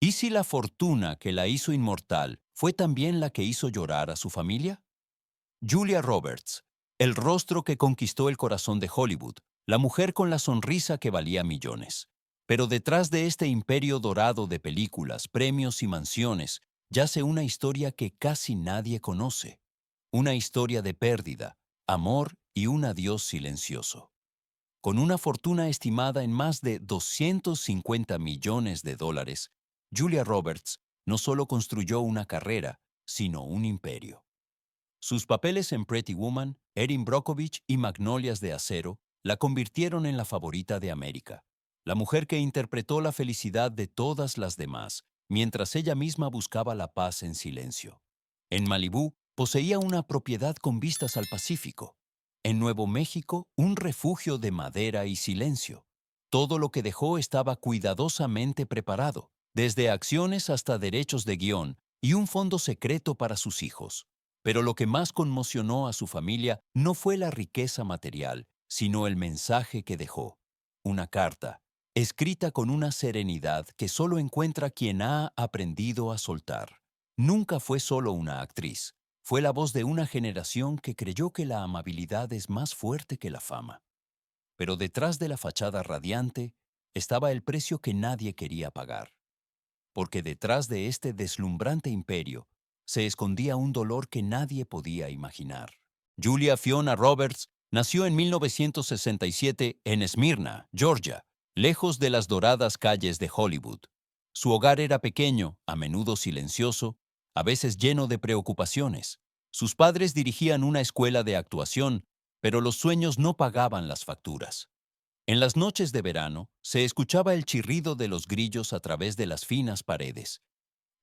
¿Y si la fortuna que la hizo inmortal fue también la que hizo llorar a su familia? Julia Roberts, el rostro que conquistó el corazón de Hollywood, la mujer con la sonrisa que valía millones. Pero detrás de este imperio dorado de películas, premios y mansiones, yace una historia que casi nadie conoce. Una historia de pérdida, amor y un adiós silencioso. Con una fortuna estimada en más de 250 millones de dólares, Julia Roberts no solo construyó una carrera, sino un imperio. Sus papeles en Pretty Woman, Erin Brockovich y Magnolias de Acero la convirtieron en la favorita de América, la mujer que interpretó la felicidad de todas las demás, mientras ella misma buscaba la paz en silencio. En Malibú, poseía una propiedad con vistas al Pacífico. En Nuevo México, un refugio de madera y silencio. Todo lo que dejó estaba cuidadosamente preparado, desde acciones hasta derechos de guión y un fondo secreto para sus hijos. Pero lo que más conmocionó a su familia no fue la riqueza material, sino el mensaje que dejó. Una carta, escrita con una serenidad que solo encuentra quien ha aprendido a soltar. Nunca fue solo una actriz, fue la voz de una generación que creyó que la amabilidad es más fuerte que la fama. Pero detrás de la fachada radiante estaba el precio que nadie quería pagar. Porque detrás de este deslumbrante imperio se escondía un dolor que nadie podía imaginar. Julia Fiona Roberts nació en 1967 en Esmirna, Georgia, lejos de las doradas calles de Hollywood. Su hogar era pequeño, a menudo silencioso, a veces lleno de preocupaciones. Sus padres dirigían una escuela de actuación, pero los sueños no pagaban las facturas. En las noches de verano se escuchaba el chirrido de los grillos a través de las finas paredes,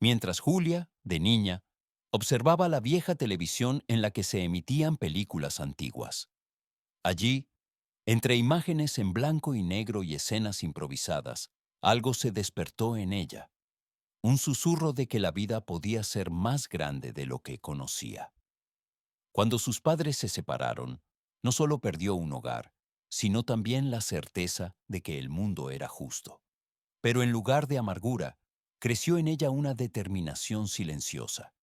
mientras Julia, de niña, observaba la vieja televisión en la que se emitían películas antiguas. Allí, entre imágenes en blanco y negro y escenas improvisadas, algo se despertó en ella, un susurro de que la vida podía ser más grande de lo que conocía. Cuando sus padres se separaron, no solo perdió un hogar, sino también la certeza de que el mundo era justo. Pero en lugar de amargura, creció en ella una determinación silenciosa.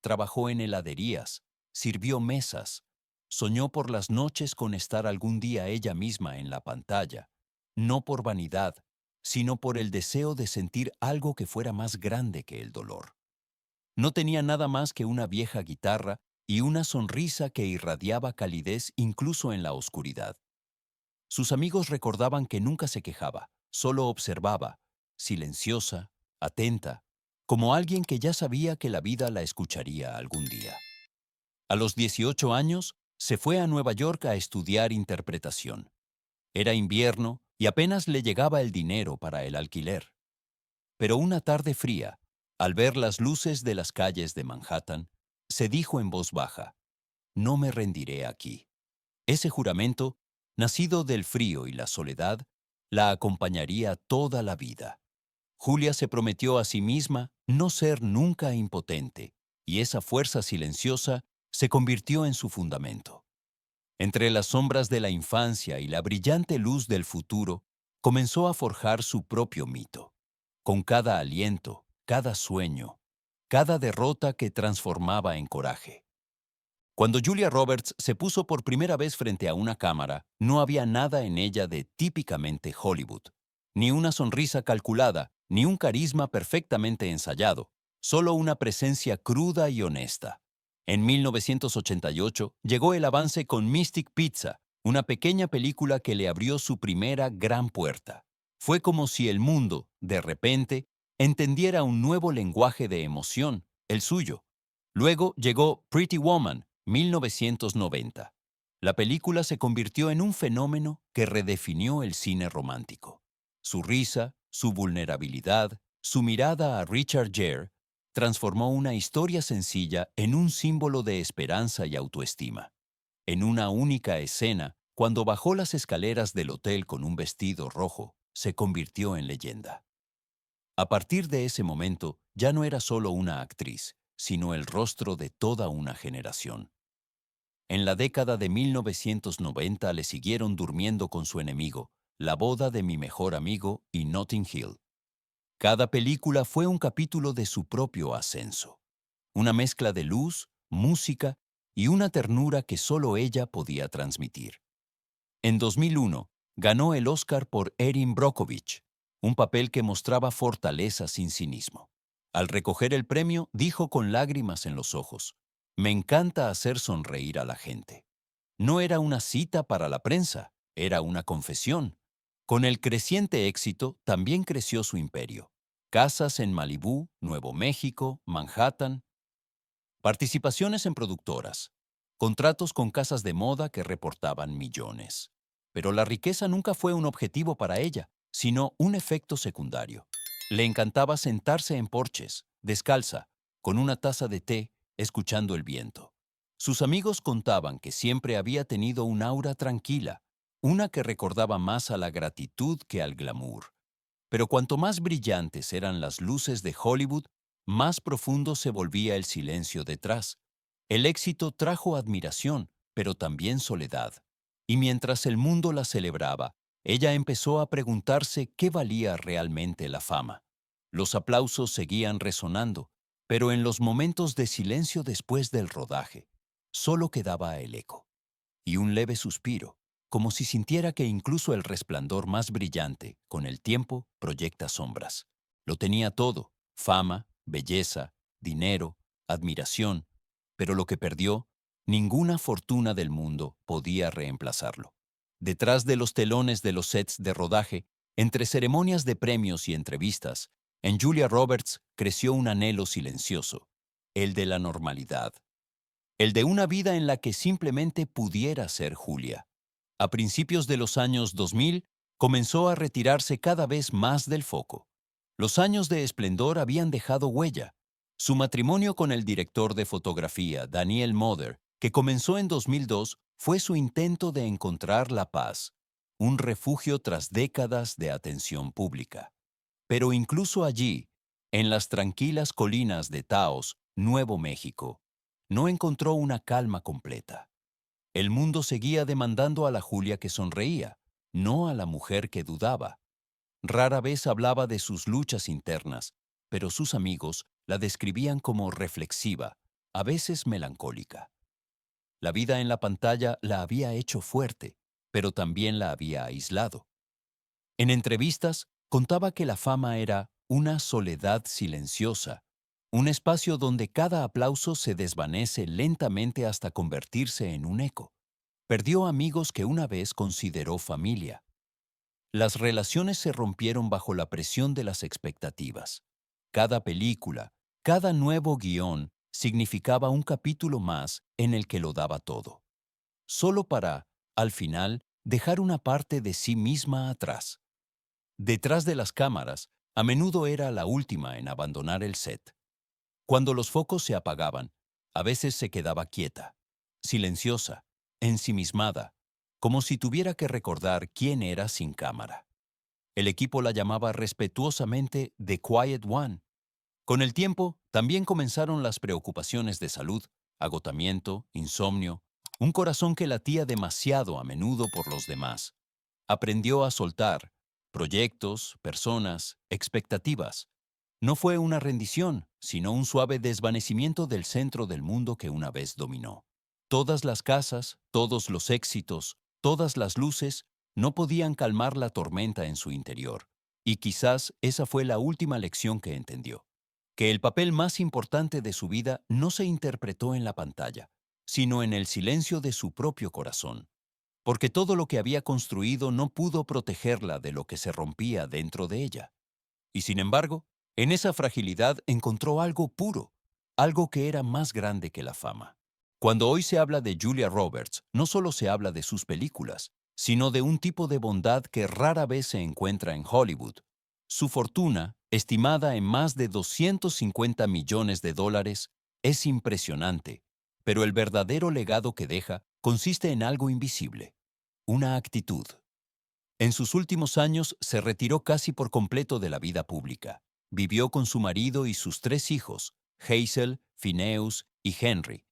Trabajó en heladerías, sirvió mesas, soñó por las noches con estar algún día ella misma en la pantalla, no por vanidad, sino por el deseo de sentir algo que fuera más grande que el dolor. No tenía nada más que una vieja guitarra y una sonrisa que irradiaba calidez incluso en la oscuridad. Sus amigos recordaban que nunca se quejaba, solo observaba, silenciosa, atenta, como alguien que ya sabía que la vida la escucharía algún día. A los 18 años, se fue a Nueva York a estudiar interpretación. Era invierno y apenas le llegaba el dinero para el alquiler. Pero una tarde fría, al ver las luces de las calles de Manhattan, se dijo en voz baja, «No me rendiré aquí». Ese juramento, nacido del frío y la soledad, la acompañaría toda la vida. Julia se prometió a sí misma no ser nunca impotente, y esa fuerza silenciosa se convirtió en su fundamento. Entre las sombras de la infancia y la brillante luz del futuro, comenzó a forjar su propio mito. Con cada aliento, cada sueño, cada derrota que transformaba en coraje. Cuando Julia Roberts se puso por primera vez frente a una cámara, no había nada en ella de típicamente Hollywood. Ni una sonrisa calculada, ni un carisma perfectamente ensayado, solo una presencia cruda y honesta. En 1988 llegó el avance con Mystic Pizza, una pequeña película que le abrió su primera gran puerta. Fue como si el mundo, de repente, entendiera un nuevo lenguaje de emoción, el suyo. Luego llegó Pretty Woman, 1990. La película se convirtió en un fenómeno que redefinió el cine romántico. Su risa, su vulnerabilidad, su mirada a Richard Gere transformó una historia sencilla en un símbolo de esperanza y autoestima. En una única escena, cuando bajó las escaleras del hotel con un vestido rojo, se convirtió en leyenda. A partir de ese momento, ya no era solo una actriz, sino el rostro de toda una generación. En la década de 1990 le siguieron Durmiendo con su enemigo, La boda de mi mejor amigo y Notting Hill. Cada película fue un capítulo de su propio ascenso. Una mezcla de luz, música y una ternura que solo ella podía transmitir. En 2001, ganó el Oscar por Erin Brockovich, un papel que mostraba fortaleza sin cinismo. Al recoger el premio, dijo con lágrimas en los ojos, «Me encanta hacer sonreír a la gente». No era una cita para la prensa, era una confesión. Con el creciente éxito, también creció su imperio. Casas en Malibú, Nuevo México, Manhattan. Participaciones en productoras. Contratos con casas de moda que reportaban millones. Pero la riqueza nunca fue un objetivo para ella, sino un efecto secundario. Le encantaba sentarse en porches, descalza, con una taza de té, escuchando el viento. Sus amigos contaban que siempre había tenido un aura tranquila, una que recordaba más a la gratitud que al glamour. Pero cuanto más brillantes eran las luces de Hollywood, más profundo se volvía el silencio detrás. El éxito trajo admiración, pero también soledad. Y mientras el mundo la celebraba, ella empezó a preguntarse qué valía realmente la fama. Los aplausos seguían resonando, pero en los momentos de silencio después del rodaje, solo quedaba el eco. Y un leve suspiro, como si sintiera que incluso el resplandor más brillante, con el tiempo, proyecta sombras. Lo tenía todo: fama, belleza, dinero, admiración, pero lo que perdió, ninguna fortuna del mundo podía reemplazarlo. Detrás de los telones de los sets de rodaje, entre ceremonias de premios y entrevistas, en Julia Roberts creció un anhelo silencioso, el de la normalidad. El de una vida en la que simplemente pudiera ser Julia. A principios de los años 2000, comenzó a retirarse cada vez más del foco. Los años de esplendor habían dejado huella. Su matrimonio con el director de fotografía, Daniel Moder, que comenzó en 2002, fue su intento de encontrar la paz, un refugio tras décadas de atención pública. Pero incluso allí, en las tranquilas colinas de Taos, Nuevo México, no encontró una calma completa. El mundo seguía demandando a la Julia que sonreía, no a la mujer que dudaba. Rara vez hablaba de sus luchas internas, pero sus amigos la describían como reflexiva, a veces melancólica. La vida en la pantalla la había hecho fuerte, pero también la había aislado. En entrevistas, contaba que la fama era una soledad silenciosa, un espacio donde cada aplauso se desvanece lentamente hasta convertirse en un eco. Perdió amigos que una vez consideró familia. Las relaciones se rompieron bajo la presión de las expectativas. Cada película, cada nuevo guión significaba un capítulo más en el que lo daba todo. Solo para, al final, dejar una parte de sí misma atrás. Detrás de las cámaras, a menudo era la última en abandonar el set. Cuando los focos se apagaban, a veces se quedaba quieta, silenciosa, ensimismada, como si tuviera que recordar quién era sin cámara. El equipo la llamaba respetuosamente The Quiet One. Con el tiempo, también comenzaron las preocupaciones de salud, agotamiento, insomnio, un corazón que latía demasiado a menudo por los demás. Aprendió a soltar proyectos, personas, expectativas. No fue una rendición, sino un suave desvanecimiento del centro del mundo que una vez dominó. Todas las casas, todos los éxitos, todas las luces no podían calmar la tormenta en su interior. Y quizás esa fue la última lección que entendió: que el papel más importante de su vida no se interpretó en la pantalla, sino en el silencio de su propio corazón. Porque todo lo que había construido no pudo protegerla de lo que se rompía dentro de ella. Y sin embargo, en esa fragilidad encontró algo puro, algo que era más grande que la fama. Cuando hoy se habla de Julia Roberts, no solo se habla de sus películas, sino de un tipo de bondad que rara vez se encuentra en Hollywood. Su fortuna, estimada en más de $250 millones, es impresionante, pero el verdadero legado que deja consiste en algo invisible: una actitud. En sus últimos años se retiró casi por completo de la vida pública. Vivió con su marido y sus 3 hijos, Hazel, Phineas y Henry,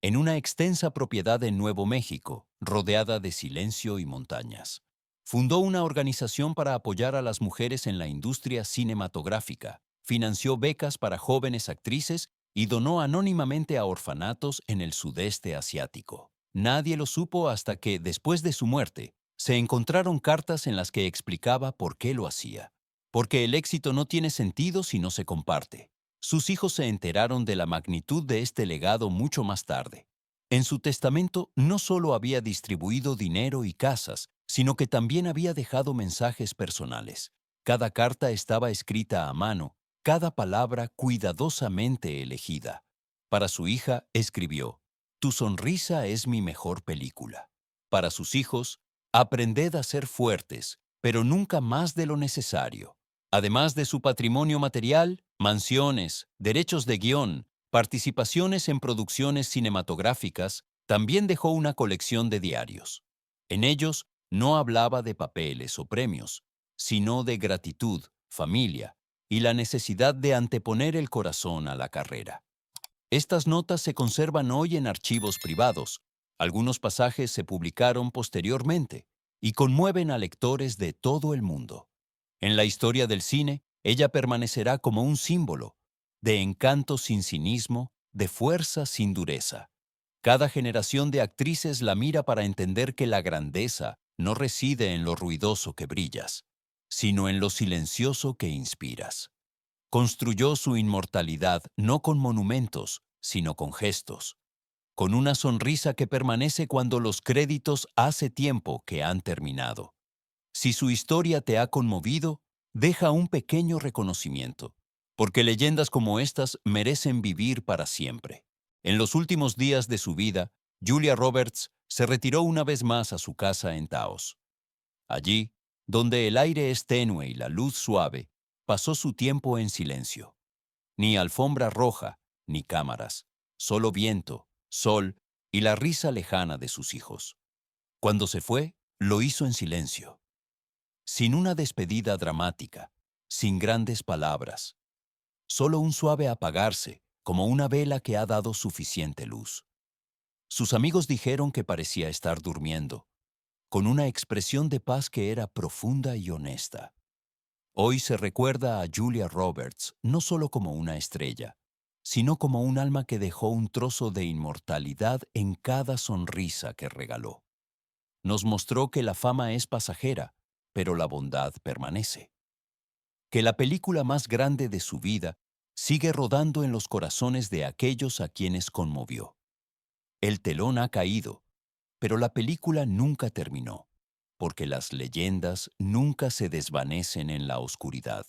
en una extensa propiedad en Nuevo México, rodeada de silencio y montañas. Fundó una organización para apoyar a las mujeres en la industria cinematográfica, financió becas para jóvenes actrices y donó anónimamente a orfanatos en el sudeste asiático. Nadie lo supo hasta que, después de su muerte, se encontraron cartas en las que explicaba por qué lo hacía. Porque el éxito no tiene sentido si no se comparte. Sus hijos se enteraron de la magnitud de este legado mucho más tarde. En su testamento no solo había distribuido dinero y casas, sino que también había dejado mensajes personales. Cada carta estaba escrita a mano, cada palabra cuidadosamente elegida. Para su hija escribió: «Tu sonrisa es mi mejor película». Para sus hijos: «Aprended a ser fuertes, pero nunca más de lo necesario». Además de su patrimonio material, mansiones, derechos de guión, participaciones en producciones cinematográficas, también dejó una colección de diarios. En ellos no hablaba de papeles o premios, sino de gratitud, familia y la necesidad de anteponer el corazón a la carrera. Estas notas se conservan hoy en archivos privados. Algunos pasajes se publicaron posteriormente y conmueven a lectores de todo el mundo. En la historia del cine, ella permanecerá como un símbolo de encanto sin cinismo, de fuerza sin dureza. Cada generación de actrices la mira para entender que la grandeza no reside en lo ruidoso que brillas, sino en lo silencioso que inspiras. Construyó su inmortalidad no con monumentos, sino con gestos, con una sonrisa que permanece cuando los créditos hace tiempo que han terminado. Si su historia te ha conmovido, deja un pequeño reconocimiento, porque leyendas como estas merecen vivir para siempre. En los últimos días de su vida, Julia Roberts se retiró una vez más a su casa en Taos. Allí, donde el aire es tenue y la luz suave, pasó su tiempo en silencio. Ni alfombra roja, ni cámaras, solo viento, sol y la risa lejana de sus hijos. Cuando se fue, lo hizo en silencio, sin una despedida dramática, sin grandes palabras, solo un suave apagarse, como una vela que ha dado suficiente luz. Sus amigos dijeron que parecía estar durmiendo, con una expresión de paz que era profunda y honesta. Hoy se recuerda a Julia Roberts no solo como una estrella, sino como un alma que dejó un trozo de inmortalidad en cada sonrisa que regaló. Nos mostró que la fama es pasajera, pero la bondad permanece. Que la película más grande de su vida sigue rodando en los corazones de aquellos a quienes conmovió. El telón ha caído, pero la película nunca terminó, porque las leyendas nunca se desvanecen en la oscuridad.